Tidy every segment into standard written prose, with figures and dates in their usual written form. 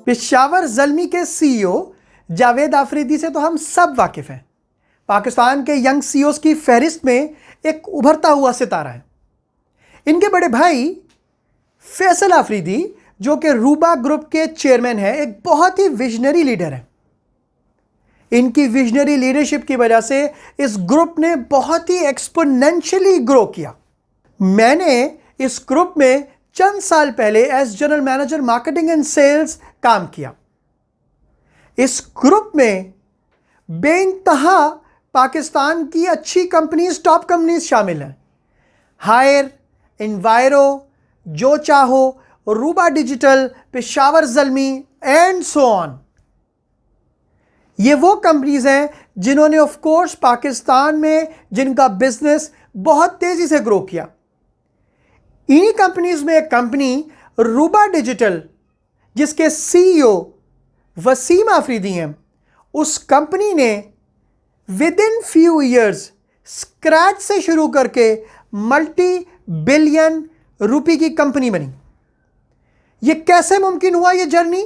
पेशावर ज़ल्मी के सीईओ जावेद आफरीदी से तो हम सब वाकिफ़ हैं। पाकिस्तान के यंग सीईओज की फहरिस्त में एक उभरता हुआ सितारा है। इनके बड़े भाई फैसल आफरीदी, जो कि रूबा ग्रुप के चेयरमैन हैं, एक बहुत ही विजनरी लीडर है। इनकी विजनरी लीडरशिप की वजह से इस ग्रुप ने बहुत ही एक्सपोनेंशियली ग्रो किया। मैंने इस ग्रुप में चंद साल पहले as general manager marketing and sales काम किया। इस ग्रुप में बेइंतहा पाकिस्तान की अच्छी कंपनीज, टॉप कंपनीज शामिल हैं। Higher, Enviro, Jo Chaho, Ruba digital, Peshawar Zalmi and so on. ये वो कंपनीज हैं जिन्होंने ऑफ कोर्स पाकिस्तान में जिनका बिजनेस बहुत तेजी से ग्रो किया। इन्हीं कंपनीज में एक कंपनी रूबा डिजिटल, जिसके सीईओ वसीम आफरीदी हैं, उस कंपनी ने with in few years scratch से शुरू करके मल्टी बिलियन रुपए की कंपनी बनी। यह कैसे मुमकिन हुआ ये जर्नी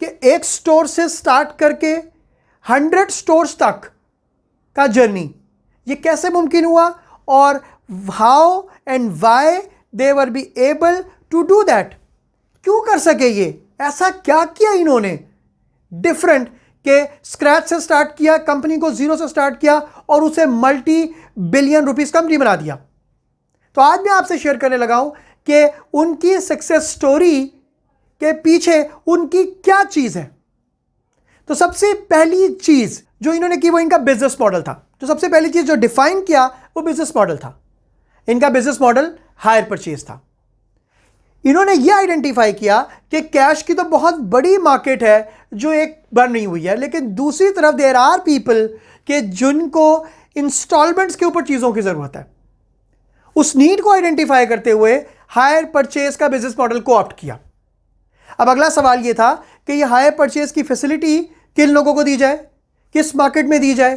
कि एक स्टोर से स्टार्ट करके 100 स्टोर्स तक का जर्नी, ये कैसे मुमकिन हुआ और how and why they were be able to do that. क्यों कर सके ये, ऐसा क्या किया इन्होंने डिफरेंट के स्क्रैच से स्टार्ट किया, कंपनी को जीरो से स्टार्ट किया और उसे मल्टी बिलियन रुपीस कंपनी बना दिया। तो आज मैं आपसे शेयर करने लगा हूं कि उनकी सक्सेस स्टोरी के पीछे उनकी क्या चीज है। तो सबसे पहली चीज जो इन्होंने की वो इनका बिजनेस मॉडल था। तो सबसे पहली चीज जो डिफाइन किया वो बिजनेस मॉडल था। इनका बिजनेस मॉडल हायर परचेज था। इन्होंने ये आइडेंटिफाई किया कि कैश की तो बहुत बड़ी मार्केट है जो एक बन नहीं हुई है, लेकिन दूसरी तरफ देयर आर पीपल के जिनको इंस्टॉलमेंट्स के ऊपर चीज़ों की ज़रूरत है। उस नीड को आइडेंटिफाई करते हुए हायर परचेज का बिजनेस मॉडल को ऑप्ट किया। अब अगला सवाल ये था कि ये हायर परचेज की फैसिलिटी किन लोगों को दी जाए, किस मार्केट में दी जाए,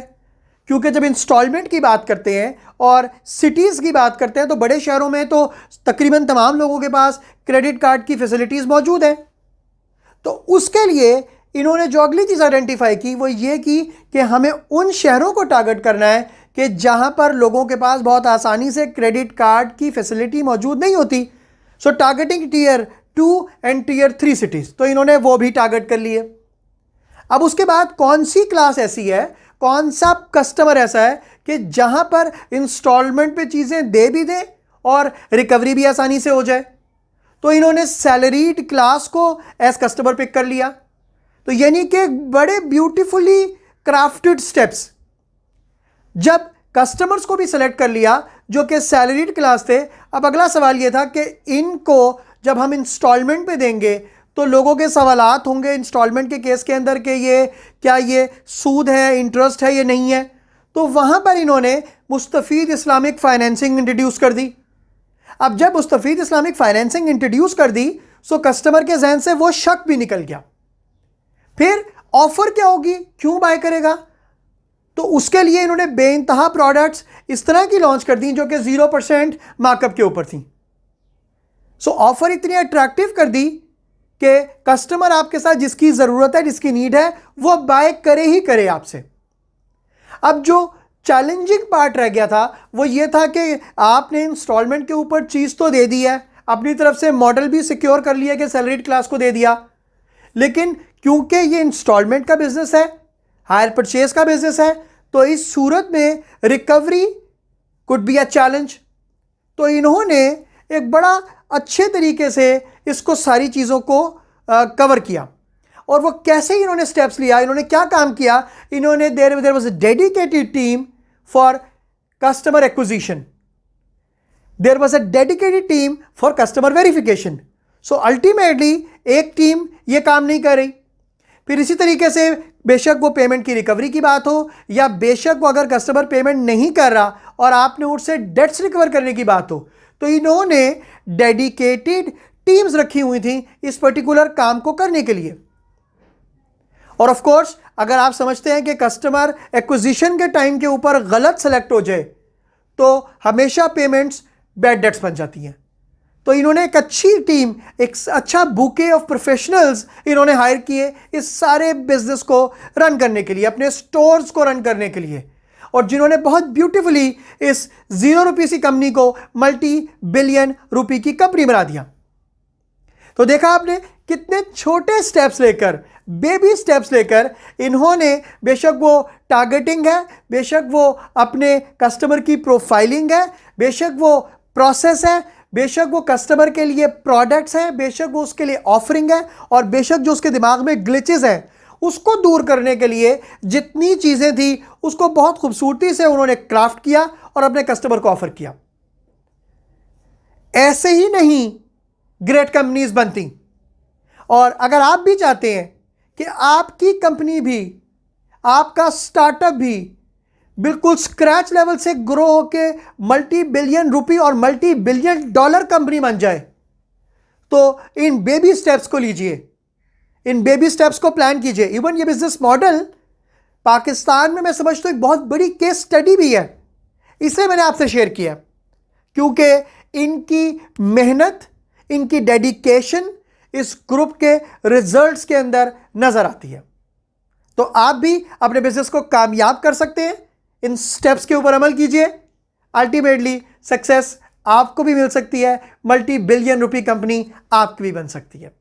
क्योंकि जब इंस्टॉलमेंट की बात करते हैं और सिटीज़ की बात करते हैं तो बड़े शहरों में तो तकरीबन तमाम लोगों के पास क्रेडिट कार्ड की फैसिलिटीज़ मौजूद हैं। तो उसके लिए इन्होंने जो अगली चीज़ आइडेंटिफाई की वो ये की कि हमें उन शहरों को टारगेट करना है कि जहां पर लोगों के पास बहुत आसानी से क्रेडिट कार्ड की फैसिलिटी मौजूद नहीं होती। So targeting tier 2 and tier 3 cities, तो इन्होंने वो भी टारगेट कर लिए। अब उसके बाद कौन सी क्लास ऐसी है, कौन सा कस्टमर ऐसा है कि जहां पर इंस्टॉलमेंट पे चीज़ें दे भी दें और रिकवरी भी आसानी से हो जाए। तो इन्होंने सैलरीड क्लास को एज कस्टमर पिक कर लिया। तो यानी कि बड़े ब्यूटीफुली क्राफ्टेड स्टेप्स। जब कस्टमर्स को भी सेलेक्ट कर लिया जो कि सैलरीड क्लास थे, अब अगला सवाल यह था कि इनको जब हम इंस्टॉलमेंट पे देंगे तो लोगों के सवालात होंगे इंस्टॉलमेंट के केस के अंदर कि ये क्या ये सूद है, इंटरेस्ट है, ये नहीं है। तो वहाँ पर इन्होंने मुस्तफ़ीद इस्लामिक फाइनेंसिंग इंट्रोड्यूस कर दी। अब जब मुस्तफ़ीद इस्लामिक फाइनेंसिंग इंट्रोड्यूस कर दी तो कस्टमर के जहन से वो शक भी निकल गया। फिर ऑफर क्या होगी, क्यों बाय करेगा। तो उसके लिए इन्होंने बेइंतहा प्रोडक्ट्स इस तरह की लॉन्च कर दी जो कि 0% मार्कअप के ऊपर थी। सो ऑफर इतनी अट्रैक्टिव कर दी कि कस्टमर आपके साथ जिसकी ज़रूरत है, जिसकी नीड है, वो बाय करे ही करे आपसे। अब जो चैलेंजिंग पार्ट रह गया था वो ये था कि आपने इंस्टॉलमेंट के ऊपर चीज़ तो दे दी है, अपनी तरफ से मॉडल भी सिक्योर कर लिया कि सैलरीड क्लास को दे दिया, लेकिन क्योंकि ये इंस्टॉलमेंट का बिजनेस है, हायर परचेज का बिजनेस है, तो इस सूरत में recovery could be a challenge. तो इन्होंने एक बड़ा अच्छे तरीके से इसको सारी चीज़ों को कवर किया। और वो कैसे इन्होंने स्टेप्स लिया, इन्होंने क्या काम किया, इन्होंने there was a dedicated team for customer acquisition, there was a dedicated team for customer verification. So ultimately एक टीम ये काम नहीं कर रही। फिर इसी तरीके से बेशक वो पेमेंट की रिकवरी की बात हो या बेशक वो अगर कस्टमर पेमेंट नहीं कर रहा और आपने उससे डेट्स रिकवर करने की बात हो, तो इन्होंने डेडिकेटेड टीम्स रखी हुई थी इस पर्टिकुलर काम को करने के लिए। और ऑफ कोर्स अगर आप समझते हैं कि कस्टमर एक्विजिशन के टाइम के ऊपर गलत सेलेक्ट हो जाए तो हमेशा पेमेंट्स बैड डेट्स बन जाती हैं। तो इन्होंने एक अच्छी टीम, एक अच्छा बुके ऑफ प्रोफेशनल्स इन्होंने हायर किए इस सारे बिजनेस को रन करने के लिए, अपने स्टोर्स को रन करने के लिए, और जिन्होंने बहुत ब्यूटीफुली इस 0 रुपीस की कंपनी को मल्टी बिलियन रुपए की कंपनी बना दिया। तो देखा आपने कितने छोटे स्टेप्स लेकर, बेबी स्टेप्स लेकर इन्होंने, बेशक वो टारगेटिंग है, बेशक वो अपने कस्टमर की प्रोफाइलिंग है, बेशक वो प्रोसेस है, बेशक वो कस्टमर के लिए प्रोडक्ट्स हैं, बेशक वो उसके लिए ऑफरिंग है, और बेशक जो उसके दिमाग में ग्लिचेस हैं उसको दूर करने के लिए जितनी चीज़ें थी उसको बहुत खूबसूरती से उन्होंने क्राफ्ट किया और अपने कस्टमर को ऑफर किया। ऐसे ही नहीं ग्रेट कंपनीज बनती। और अगर आप भी चाहते हैं कि आपकी कंपनी भी, आपका स्टार्टअप भी बिल्कुल स्क्रैच लेवल से ग्रो होके मल्टी बिलियन रुपए और मल्टी बिलियन डॉलर कंपनी बन जाए, तो इन बेबी स्टेप्स को लीजिए, इन बेबी स्टेप्स को प्लान कीजिए। इवन ये बिजनेस मॉडल पाकिस्तान में मैं समझता हूँ एक बहुत बड़ी केस स्टडी भी है, इसलिए मैंने आपसे शेयर किया, क्योंकि इनकी मेहनत, इनकी डेडिकेशन इस ग्रुप के रिजल्ट्स के अंदर नजर आती है। तो आप भी अपने बिजनेस को कामयाब कर सकते हैं, इन स्टेप्स के ऊपर अमल कीजिए, अल्टीमेटली सक्सेस आपको भी मिल सकती है, मल्टी बिलियन रुपए कंपनी आपकी भी बन सकती है।